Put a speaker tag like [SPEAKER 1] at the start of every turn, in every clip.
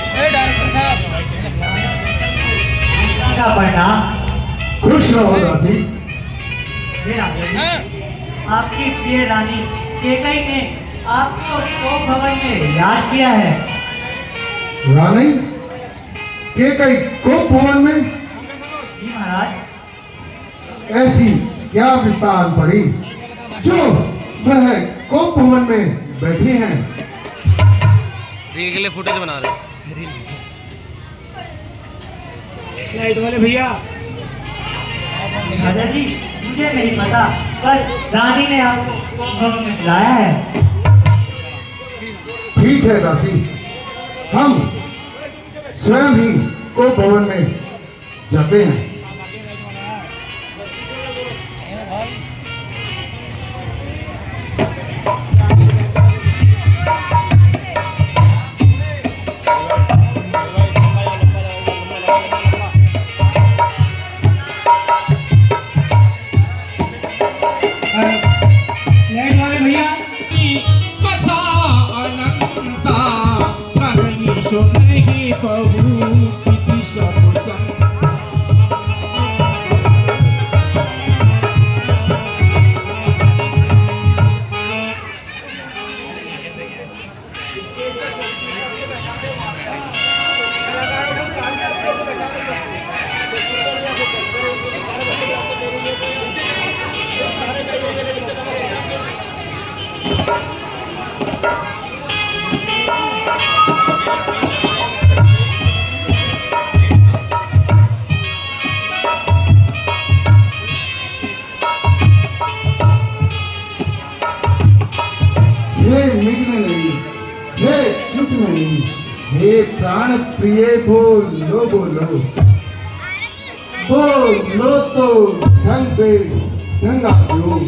[SPEAKER 1] Doctor साहब
[SPEAKER 2] क्या परिणाम।
[SPEAKER 3] खुश रहो दासी।
[SPEAKER 2] आपकी प्रिय रानी केकई ने आपको तो भवन में याद किया है।
[SPEAKER 3] रानी केकई को भवन में?
[SPEAKER 2] जी महाराज।
[SPEAKER 3] ऐसी क्या वितान पड़ी जो वह कोप भवन में बैठी हैं?
[SPEAKER 1] रील के लिए फुटेज बना रहे
[SPEAKER 2] लाइट वाले भैया। राजा जी मुझे नहीं पता, बस रानी ने आपको भवन में बुलाया है।
[SPEAKER 3] ठीक है दासी, हम स्वयं ही कोप भवन में जाते हैं। हे प्राण प्रिय बोलो बोलो बोलो तो ढंग बे ढंगा क्यों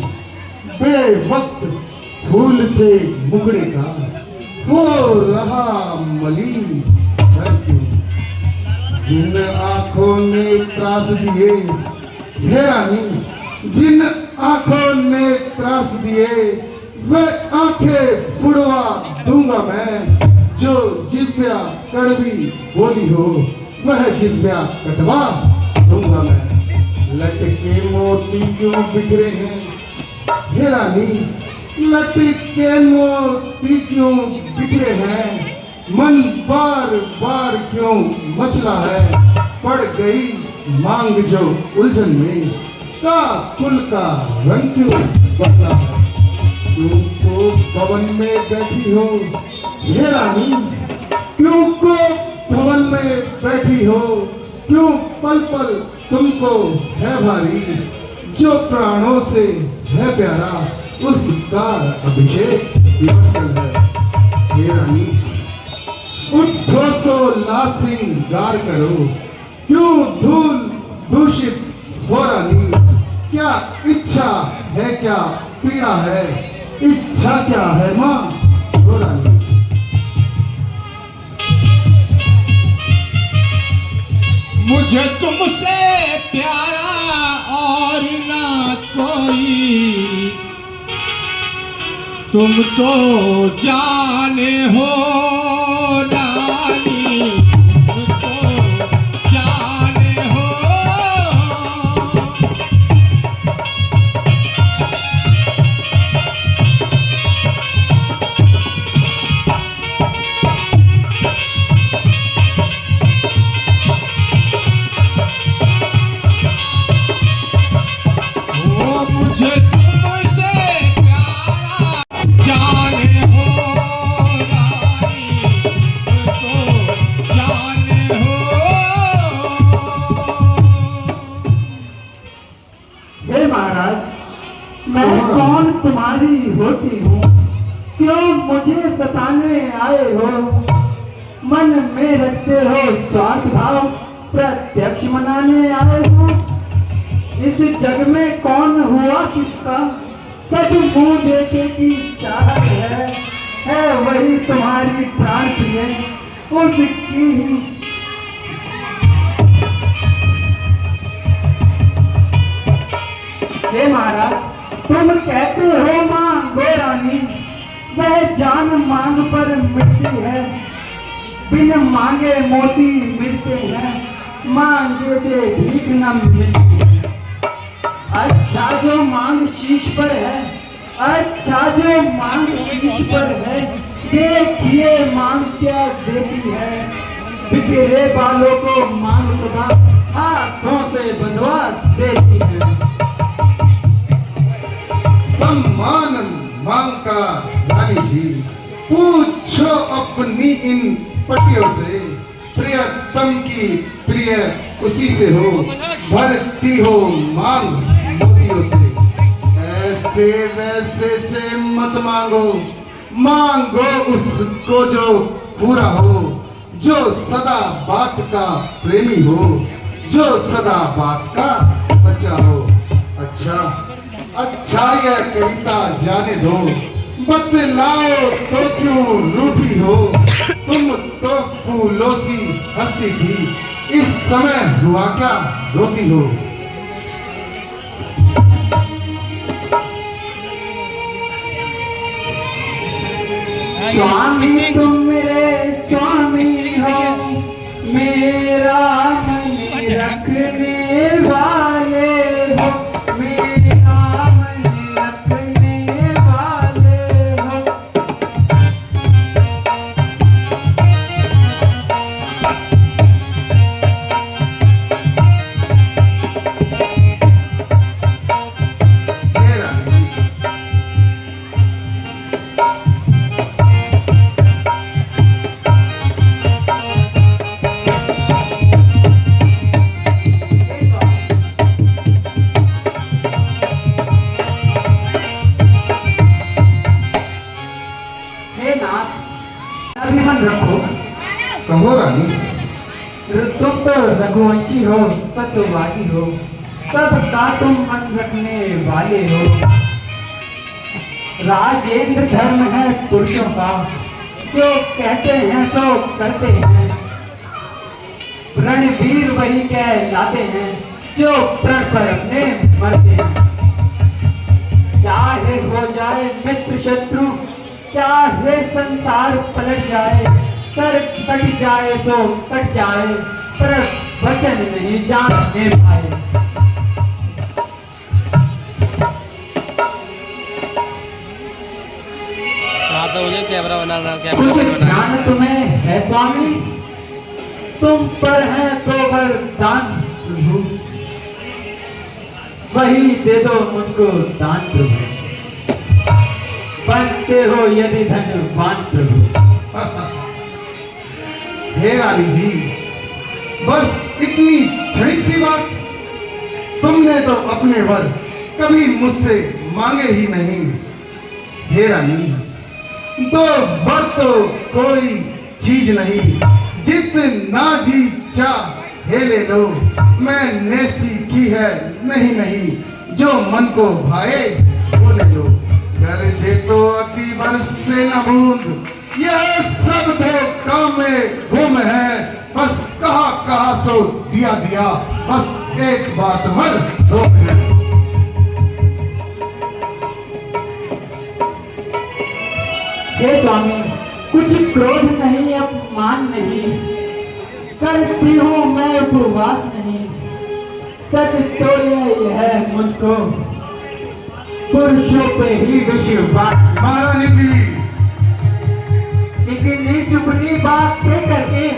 [SPEAKER 3] बेवक्त फूल से मुगड़े का हो रहा मलिन घर क्यों? जिन आंखों ने त्रास दिए हे रानी, जिन आंखों ने त्रास दिए वह आंखें फुड़वा दूंगा मैं। जो जिव्या कड़वी बोली हो वह जिव्या कटवा दूंगा मैं। लटके मोती क्यों बिखरे हैं हे रानी, लटके मोती क्यों बिखरे हैं? मन बार बार क्यों मचला है? पड़ गई मांग जो उलझन में, का कुल का रंग क्यों बदला है? तुमको भवन में बैठी हो हे रानी, क्यों को भवन में बैठी हो? क्यों पल पल तुमको है भारी? जो प्राणों से है प्यारा उसका अभिषेक दिवस है हे रानी। उठो सो लासिंगार करो, क्यों धूल दूषित हो रानी? क्या इच्छा है क्या पीड़ा है? इच्छा क्या है माँ हो रानी?
[SPEAKER 4] मुझे तुमसे प्यारा और ना कोई, तुम तो जाने हो रानी, तुम तो जाने हो। मुझे तुमसे प्यारा जाने हो रानी, तो जाने हो।
[SPEAKER 2] हे महाराज, मैं कौन तुम्हारी होती हूँ? क्यों मुझे सताने आए हो? मन में रखते हो स्वार्थ भाव, प्रत्यक्ष मनाने आए हो? इस जग में कौन हुआ किसका? सब मुंह देखे की चाहत है वही तुम्हारी प्राण प्रिय, उसकी ही। हे महाराज, तुम कहते हो मां गो रानी, वह जान मांग पर मिटती है। बिन मांगे मोती मिलते हैं, मांगे से भीख न मिलती है। अच्छा जो मांग शीश पर है, अच्छा जो मांग शीश पर है, देखिए मांग क्या देती है। बिखरे बालों को मांग सदा हाथों से बंधवा देती है।
[SPEAKER 3] सम्मान मांग का रानी जी, पूछो अपनी इन पटियों से, प्रियतम की प्रिय उसी से हो, भरती हो मांग मोतियों से। ऐसे वैसे से मत मांगो, मांगो उसको जो पूरा हो, जो सदा बात का प्रेमी हो, जो सदा बात का सच्चा हो। अच्छा यह कविता जाने दो, बतलाओ तो क्यों रूठी हो। तुम तो फूलों सी हंसती थी, इस समय हुआ क्या रोती हो।
[SPEAKER 2] स्वामी तुम मेरे स्वामी हो, मेरा मन रखने वाले हो, मेरा मन रखने वाले हो।
[SPEAKER 3] मेरा
[SPEAKER 2] हे नाथ, अभिमान रखो।
[SPEAKER 3] कहो रानी।
[SPEAKER 2] तुम तो रघुवंशी हो, सत्यवादी हो, सबका तुम मन रखने वाले हो। राजेंद्र धर्म है पुरुषों का, जो कहते हैं सो करते हैं। रणवीर वही कहलाते हैं, जो प्रण पर अपने मरते हैं। चाहे हो जाए मित्र शत्रु, चाहे संसार पलट जाए, सर कट जाए तो कट जाए, पर वचन नहीं जानने पाए।
[SPEAKER 1] हाँ तो मुझे कैमरा बना रहा हूँ,
[SPEAKER 2] कुछ
[SPEAKER 1] कैमरा बना
[SPEAKER 2] ज्ञान तुम्हें है स्वामी, तुम पर है तो वरदान प्रभु, वही दे दो मुझको दान प्रभु। बनते हो यदि धनवान प्रभु।
[SPEAKER 3] हे रानी जी, बस इतनी क्षणिक सी बात। तुमने तो अपने वर कभी मुझसे मांगे ही नहीं। हे रानी, दो वर तो कोई चीज नहीं, जितना जी चाहे ले लो। मैंने सीखी है नहीं, जो मन को भाए वो ले लो। गरजे तो अति बरसे न बूंद, यह सब धोखा में गुम है। बस कहा सो दिया, बस एक बात मर दो है।
[SPEAKER 2] हे स्वामी, कुछ क्रोध नहीं, अपमान नहीं, करती हूँ मैं उपवास नहीं। सच तो यह है मुझको, पुरुषों पे ही विश्वास।
[SPEAKER 3] महारानी जी,
[SPEAKER 2] चिकनी चुपनी बात कह करके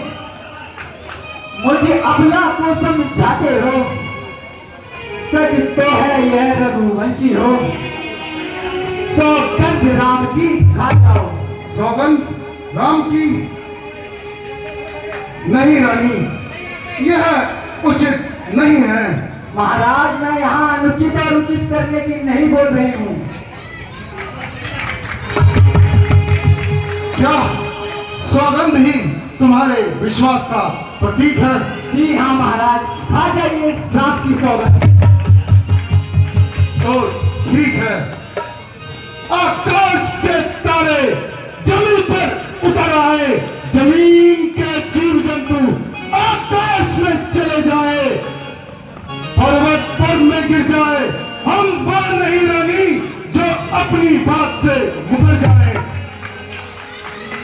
[SPEAKER 2] मुझे अबला को समझाते हो। सच तो है यह रघुवंशी हो, सौगंध राम की खाता हो।
[SPEAKER 3] सौगंध राम की नहीं रानी, यह उचित नहीं है।
[SPEAKER 2] महाराज, मैं यहाँ अनुचित और उचित करने की नहीं बोल रही हूँ।
[SPEAKER 3] क्या सौगंध ही तुम्हारे विश्वास का प्रतीक है?
[SPEAKER 2] जी हाँ महाराज, आ जाइए सांप की सौगंध।
[SPEAKER 3] तो ठीक है। आकाश के तारे जमीन पर उतर आए, जमीन के जीव जंतु आकाश में चले जाए, पर्वत पर में गिर जाए, हम वह नहीं रानी जो अपनी बात से मुकर जाए।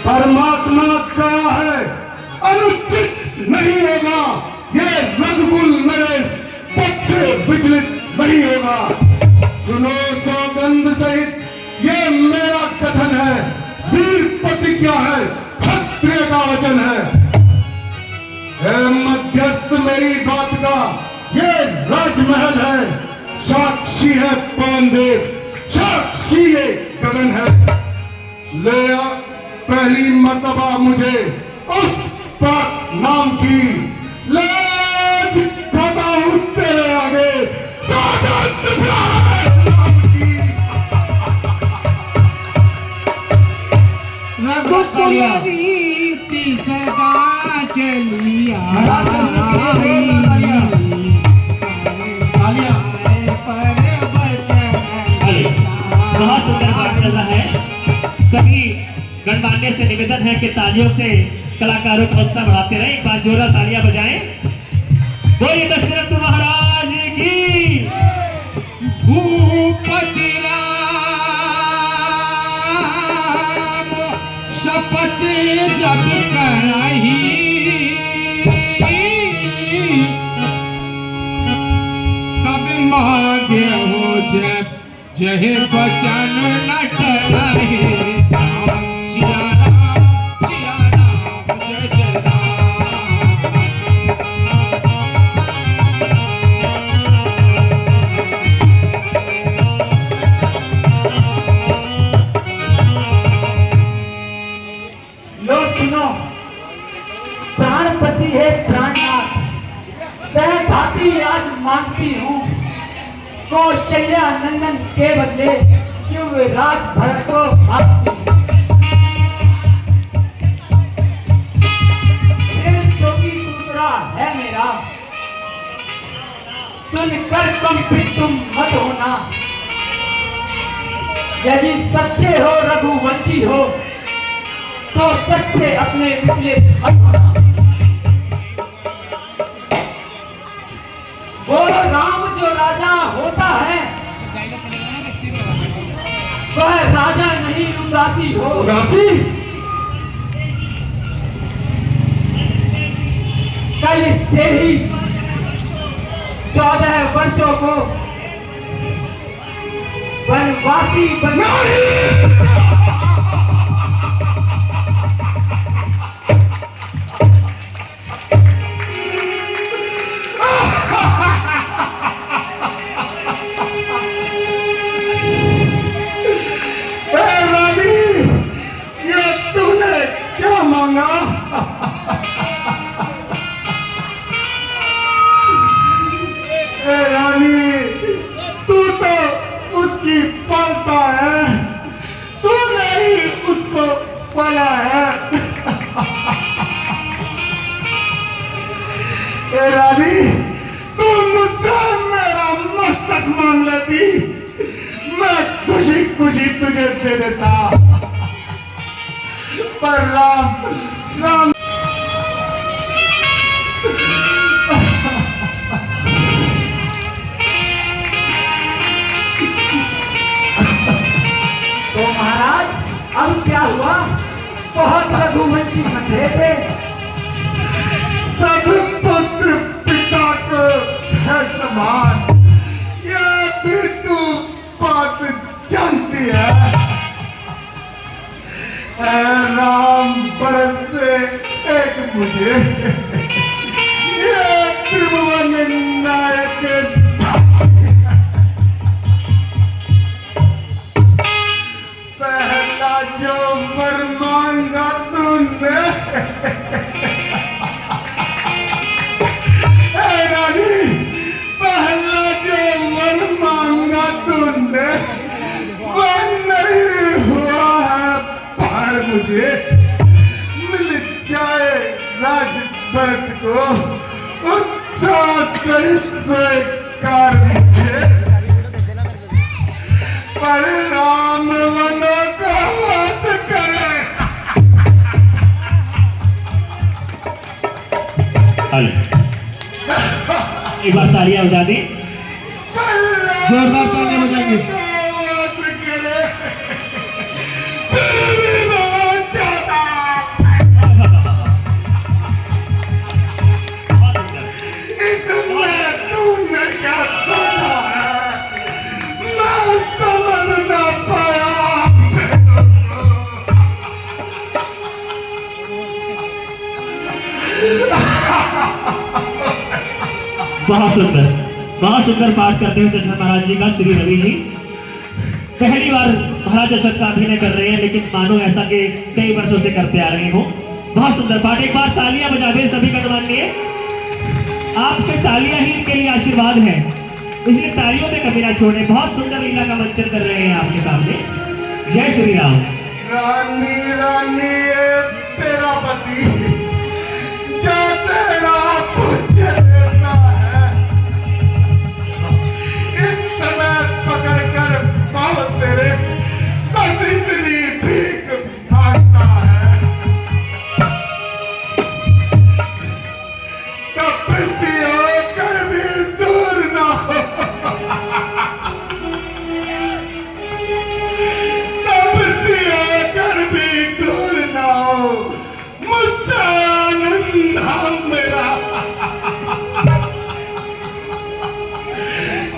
[SPEAKER 3] परमात्मा का है वही बात का ये राजमहल है, साक्षी है पवन देव, साक्षी ये गगन है। ले आ पहली मर्तबा मुझे उस पाक नाम की, ले दिखाता हूं तेरे आगे सादत नाम की।
[SPEAKER 4] रघुकुलरीति सदा चलिया
[SPEAKER 5] बहुत सुंदर बात चल रहा है। सभी गणमान्य से निवेदन है कि तालियों से कलाकारों को उत्साह बढ़ाते रहे। एक बार जोरदार तालियां बजाएं। बोलिए दशरथ महाराज की।
[SPEAKER 4] भूपति राम शपथ जब करही, तब मांगे हो जब जहे बचन न टलहि। राम सिया राम जय जय राम।
[SPEAKER 2] लो सुनो, प्राणपति है प्राणनाथ, मैं भांति आज मांगती हूँ कौशल्या नंदन के बदले युवराज भरत को भागती हूँ। फिर चौकी दूसरा है मेरा, सुनकर कंपित तुम मत होना। यदि सच्चे हो रघुवंशी हो तो सच से अपने पिछले मत होना। वो राम जो राजा होता है वह राजा नहीं उदासी हो।
[SPEAKER 3] उदासी?
[SPEAKER 2] कल से ही 14 वर्षों को वनवासी बन
[SPEAKER 3] रानी, तुम मुझसे मेरा मस्तक मांग लेती, मैं खुशी खुशी तुझे दे देता। पर राम
[SPEAKER 2] तो महाराज अब क्या हुआ? बहुत रघुवंशी बन रहे थे।
[SPEAKER 3] सब पुत्र पिता को है समान, ये भी तू बात जानती है। ऐ राम बरस से एक मुझे ये त्रिभुवन नायक साक्षी है। पहला जो वर मांगा तूने, पहला जो वर मांगा तूने वह नहीं हुआ है, पर मुझे मिल जाए राज भरत को उत्साह सहित स्वीकार मुझे। पर राम वनों का वास करे।
[SPEAKER 5] एक बार तालियां बजा दी।
[SPEAKER 4] जोरदार तालियां बजाएंगे।
[SPEAKER 5] बहुत सुंदर पाठ करते हुए दशरथ महाराज जी का श्री रवि जी। पहली बार महाराज दशरथ का अभिनय कर रहे हैं, लेकिन मानो ऐसा कि कई वर्षों से करते आ रहे हो। बहुत सुंदर पाठ, एक बार तालियां बजा दें सभी गणमान्य। आपके तालियां ही इनके लिए आशीर्वाद है, इसलिए तालियों में कभी ना छोड़े। बहुत सुंदर लीला का मंचन कर रहे हैं आपके सामने। जय श्री राम।
[SPEAKER 3] रानी रानी तेरा पति जो तेरा पूछ लेता है, इस समय पकड़ कर पाओ तेरे बस इतनी भीख मांगता है। तपस्वी होकर भी दूर ना हो, तपस्वी होकर भी दूर ना हो, मुझसे आनंद मेरा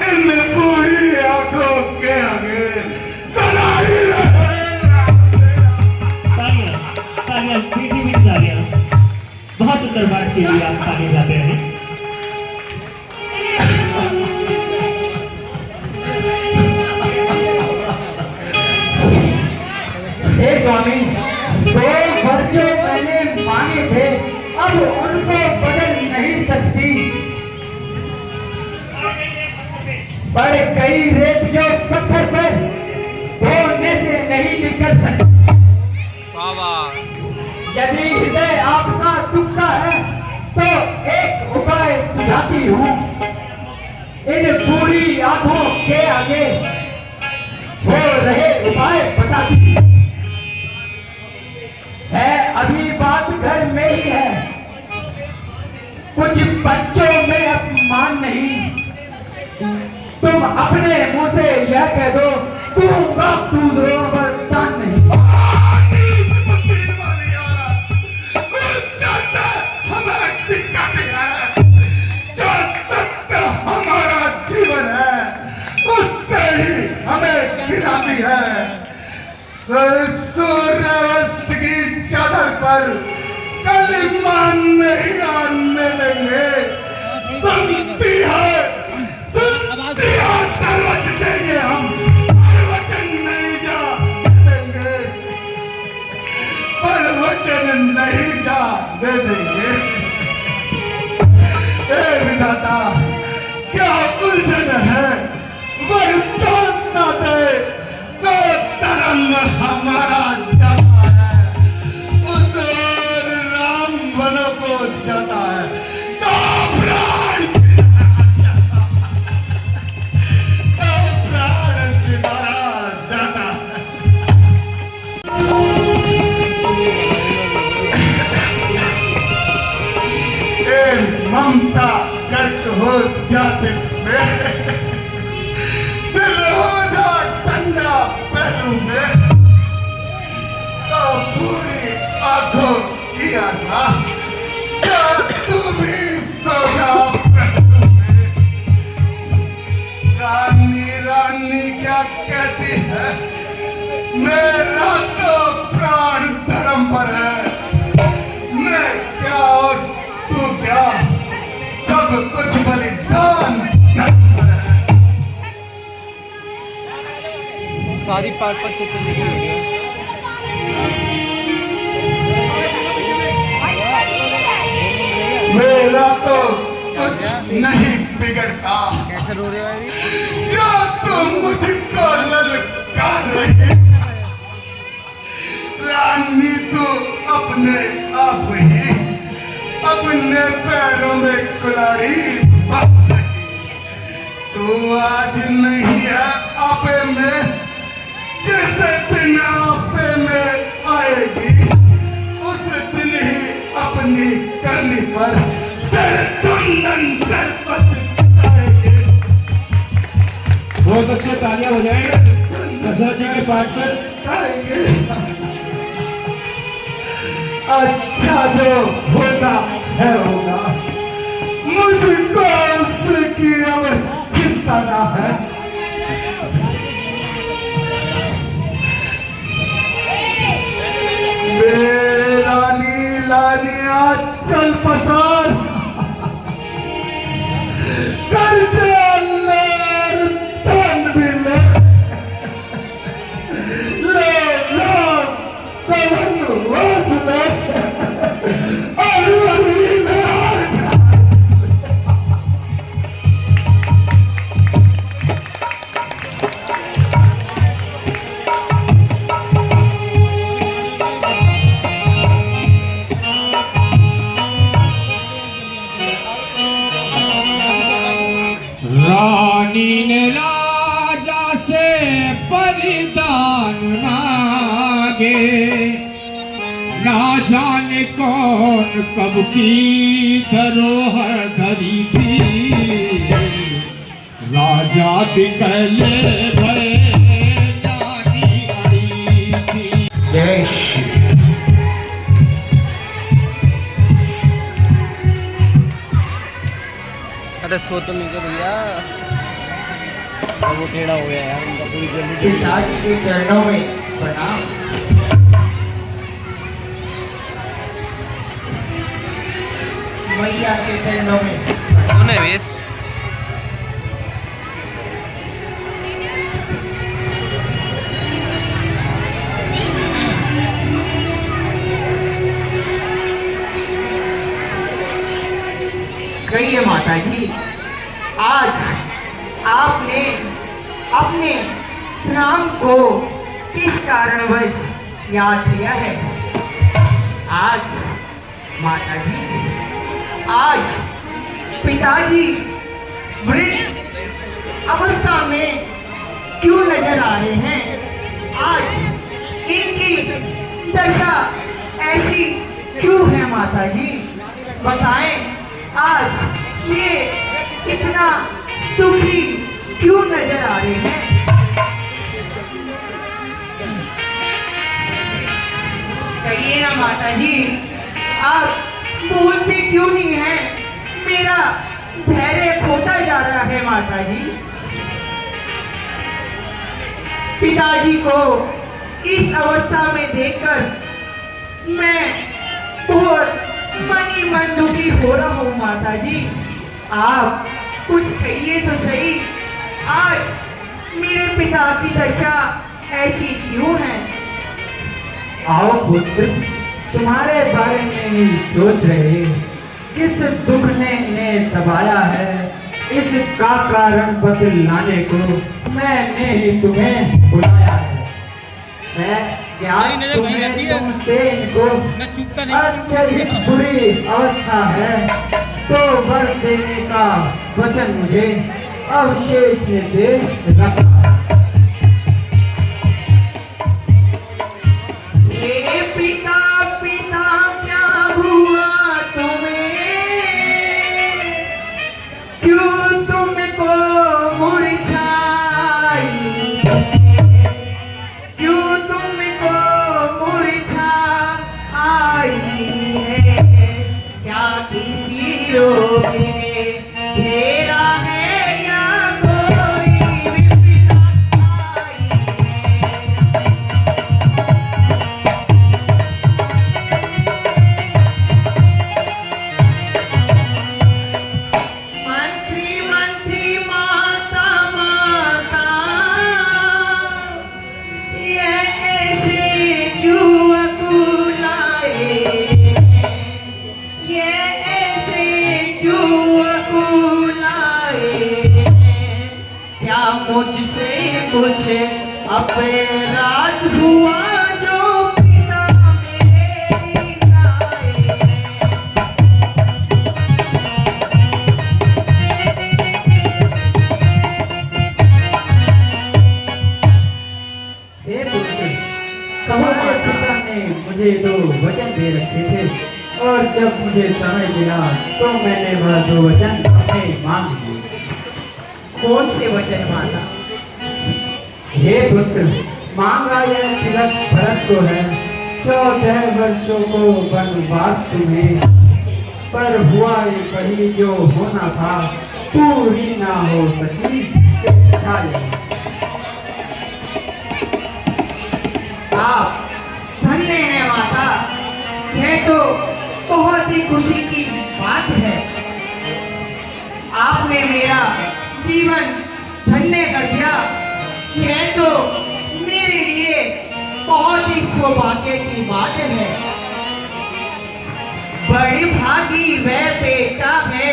[SPEAKER 3] इन बूढ़ी आंखों के आगे चला ही रहेगा।
[SPEAKER 5] तालियां तालियां मीठी मीठी तालियां। बहुत सुंदर पाठ के लिए आप तालियां गाते रहे।
[SPEAKER 2] हे स्वामी, 2 वर्षों पहले मांगे थे, अब उनको बदल नहीं सकती। पर कई रेत जो पत्थर पर धोने से नहीं निकल सकती।
[SPEAKER 1] बाबा
[SPEAKER 2] यदि हृदय आपका दुखता है तो एक उपाय सुझाती हूँ। इन बूढ़ी आंखों के आगे हो रहे उपाय बताती है। अभी बात घर में ही है, कुछ बच्चों में अपमान नहीं। तुम अपने मुंह से यह कह दो, दूंगा दूसरों पर दान नहीं।
[SPEAKER 3] हमें दिक्कत है, जो सत्य हमारा जीवन है उससे ही हमें गिराती है। सूर्यास्त की चादर पर कलिमा नहीं आने देंगे। सुनती है सर्वच देंगे हम, वचन नहीं जा देंगे, पर वचन नहीं जा दे देंगे। ए विधाता, क्या उलझन है, वरदान न दे तो धर्म हमारा जाता है, उस ओर राम बनो को जाता है, तो प्राण सितारा जाता है। ममता गर्क हो जाते में, दिल हो जा ठंडा पहलू में, तो बूढ़ी आंखों की आशा क्या तू भी सो जा पहलू में। रानी रानी क्या कहती है, मेरा तो प्राण धर्म पर है, मैं क्या और तू क्या, सब कुछ बलिदान धर्म पर है।
[SPEAKER 1] सारी पार्ट पर कितनी वीडियो
[SPEAKER 3] मेरा तो कुछ नहीं बिगड़ता,
[SPEAKER 1] कैसे रो रहे हो?
[SPEAKER 3] क्या तुम मुझको ललकार रही। रानी तू अपने आप ही अपने पैरों में कुल्हाड़ी बांध रही। तू आज नहीं है आपे में, जैसे दिन आपे में आएगी उस दिन ही अपनी करनी पर सिर कुंदन कर पछताएगी।
[SPEAKER 4] बहुत अच्छे तालियां बजाएं दशरथ जी के पाठ पर।
[SPEAKER 3] आएगी। अच्छा जो होना है होगा, मुझको उसकी अब चिंता ना है। रानी लानिया चल पसार,
[SPEAKER 4] रानी ने राजा से परिदान मांगे, ना जाने कौन कब की धरोहर धरी थी, राजा बिकले भय रानी अड़ी थी। जय श्री
[SPEAKER 1] अरे सो तो नहीं तो भैया, अब वो टेढ़ा हो गया यार, उनका पूरी जल्दी
[SPEAKER 2] पिताजी के चरणों में प्रणाम। मैया के चरणों में
[SPEAKER 1] कौन है वेश?
[SPEAKER 2] कहिए माता जी, आज आपने अपने राम को किस कारणवश याद किया है? आज माता जी, आज पिताजी वृद्ध अवस्था में क्यों नजर आ रहे हैं? आज इनकी दशा ऐसी क्यों है माता जी? बताएं, आज ये इतना दुखी क्यों नजर आ रहे हैं? कहिए ना माता जी, आप बोलते क्यों नहीं हैं? मेरा धैर्य खोता जा रहा है माता जी। पिताजी को इस अवस्था में देखकर मैं बहुत मनी मन दुखी हो रहा हूँ माता जी। आप कुछ कहिए तो सही, आज मेरे पिता की दशा ऐसी क्यों है? आओ पुत्र, तुम्हारे बारे में ही सोच रहे, किस दुख ने इन्हें दबाया है, इसका कारण बतलाने को मैंने ही तुम्हें बुलाया है। मैं क्या तुमसे इनको अत्यधिक बुरी अवस्था है तो वर देने का वचन मुझे अवशेष ने दे रखा है। मुझसे कुछ अपराध हुआ जो पिता मेरे लाए। हे पुत्र, तुम्हारे पिता ने मुझे दो वचन दे रखे थे और जब मुझे समय मिला तो मैंने वह दो वचन अपने मांग लिए। कौन से वचन मांगा? हे पुत्र, मांगा यह तिलक भरत को है, 14 वर्षों को वनवास तुम्हें, पर हुआ ये कहीं जो होना था पूरी ना हो सकी। आप धन्य हैं माता, यह तो बहुत ही खुशी की बात है। आपने मेरा जीवन धन्य कर दिया, यह तो मेरे लिए बहुत ही सौभाग्य की बात है। बड़ी भागी वह बेटा है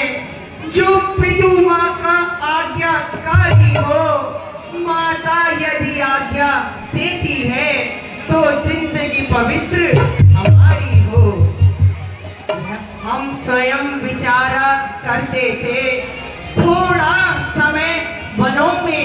[SPEAKER 2] जो पितु माँ का आज्ञाकारी हो। माता यदि आज्ञा देती है तो जिंदगी पवित्र हमारी हो। हम स्वयं विचारा करते थे, थोड़ा समय
[SPEAKER 6] वनों में